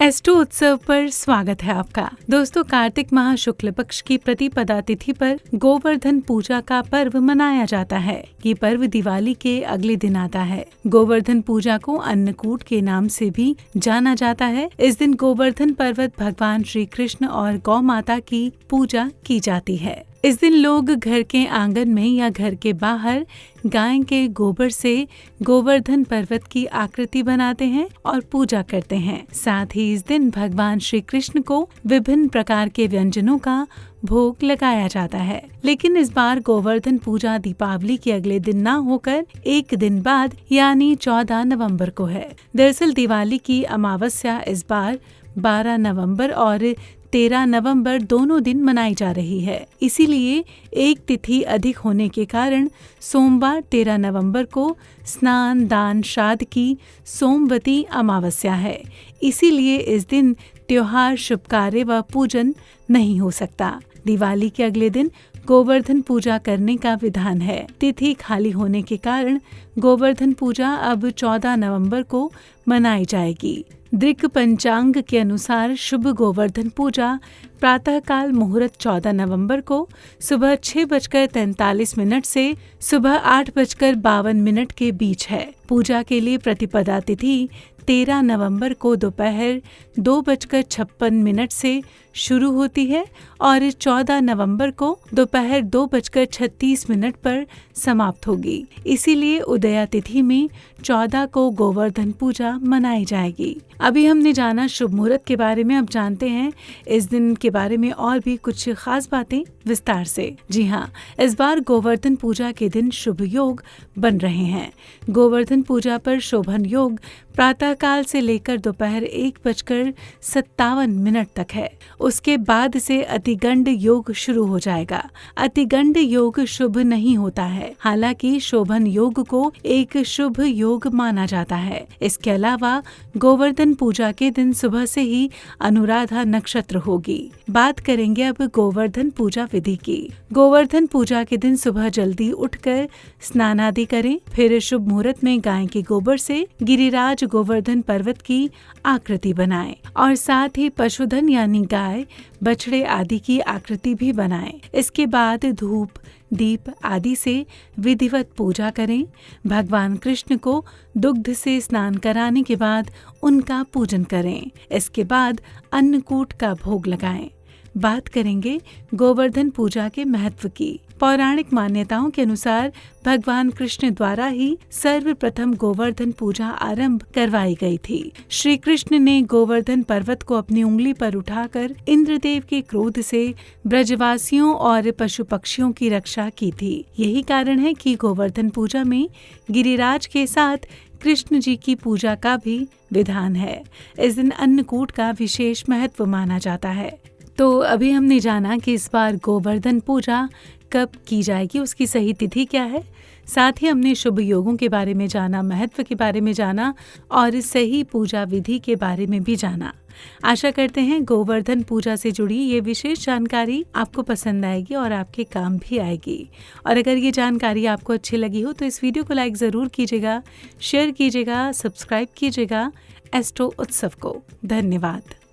Astro उत्सव पर स्वागत है आपका। दोस्तों, कार्तिक माह शुक्ल पक्ष की प्रतिपदा तिथि पर गोवर्धन पूजा का पर्व मनाया जाता है। ये पर्व दिवाली के अगले दिन आता है। गोवर्धन पूजा को अन्नकूट के नाम से भी जाना जाता है। इस दिन गोवर्धन पर्वत भगवान श्री कृष्ण और गौ माता की पूजा की जाती है। इस दिन लोग घर के आंगन में या घर के बाहर गाय के गोबर से गोवर्धन पर्वत की आकृति बनाते हैं और पूजा करते हैं। साथ ही इस दिन भगवान श्री कृष्ण को विभिन्न प्रकार के व्यंजनों का भोग लगाया जाता है। लेकिन इस बार गोवर्धन पूजा दीपावली के अगले दिन न होकर एक दिन बाद यानी 14 नवंबर को है। दरअसल दिवाली की अमावस्या इस बार 12 नवंबर और 13 नवंबर दोनों दिन मनाई जा रही है। इसीलिए एक तिथि अधिक होने के कारण सोमवार 13 नवंबर को स्नान दान श्राद्ध की सोमवती अमावस्या है। इसीलिए इस दिन त्योहार, शुभ कार्य व पूजन नहीं हो सकता। दिवाली के अगले दिन गोवर्धन पूजा करने का विधान है। तिथि खाली होने के कारण गोवर्धन पूजा अब 14 नवंबर को मनाई जाएगी। दृक पंचांग के अनुसार शुभ गोवर्धन पूजा प्रातःकाल मुहूर्त 14 नवंबर को सुबह 6:43 से सुबह 8:52 के बीच है। पूजा के लिए प्रतिपदा तिथि 13 नवंबर को दोपहर 2:56 से शुरू होती है और 14 नवंबर को दोपहर 2:36 पर समाप्त होगी। इसीलिए उदया तिथि में 14 को गोवर्धन पूजा मनाई जाएगी। अभी हमने जाना शुभ मुहूर्त के बारे में, अब जानते हैं इस दिन के बारे में और भी कुछ खास बातें विस्तार से। जी हाँ, इस बार गोवर्धन पूजा के दिन शुभ योग बन रहे हैं। गोवर्धन पूजा पर शोभन योग प्रातःकाल से लेकर दोपहर 1:57 तक है। उसके बाद से अतिगंड योग शुरू हो जाएगा। अतिगंड योग शुभ नहीं होता है, हालांकि शोभन योग को एक शुभ योग माना जाता है। इसके अलावा गोवर्धन पूजा के दिन सुबह से ही अनुराधा नक्षत्र होगी। बात करेंगे अब गोवर्धन पूजा विधि की। गोवर्धन पूजा के दिन सुबह जल्दी उठकर स्नान आदि करें, फिर शुभ मुहूर्त में गाय के गोबर से गिरिराज गोवर्धन पर्वत की आकृति बनाएं और साथ ही पशुधन यानी गाय, बछड़े आदि की आकृति भी बनाएं। इसके बाद धूप, दीप आदि से विधिवत पूजा करें। भगवान कृष्ण को दुग्ध से स्नान कराने के बाद उनका पूजन करें। इसके बाद अन्नकूट का भोग लगाएं। बात करेंगे गोवर्धन पूजा के महत्व की। पौराणिक मान्यताओं के अनुसार भगवान कृष्ण द्वारा ही सर्वप्रथम गोवर्धन पूजा आरंभ करवाई गई थी। श्री कृष्ण ने गोवर्धन पर्वत को अपनी उंगली पर उठाकर इंद्रदेव के क्रोध से ब्रजवासियों और पशु पक्षियों की रक्षा की थी। यही कारण है कि गोवर्धन पूजा में गिरिराज के साथ कृष्ण जी की पूजा का भी विधान है। इस दिन अन्नकूट का विशेष महत्व माना जाता है। तो अभी हमने जाना कि इस बार गोवर्धन पूजा कब की जाएगी, उसकी सही तिथि क्या है। साथ ही हमने शुभ योगों के बारे में जाना, महत्व के बारे में जाना और सही पूजा विधि के बारे में भी जाना। आशा करते हैं गोवर्धन पूजा से जुड़ी ये विशेष जानकारी आपको पसंद आएगी और आपके काम भी आएगी। और अगर ये जानकारी आपको अच्छी लगी हो तो इस वीडियो को लाइक ज़रूर कीजिएगा, शेयर कीजिएगा, सब्सक्राइब कीजिएगा एस्ट्रो उत्सव को। धन्यवाद।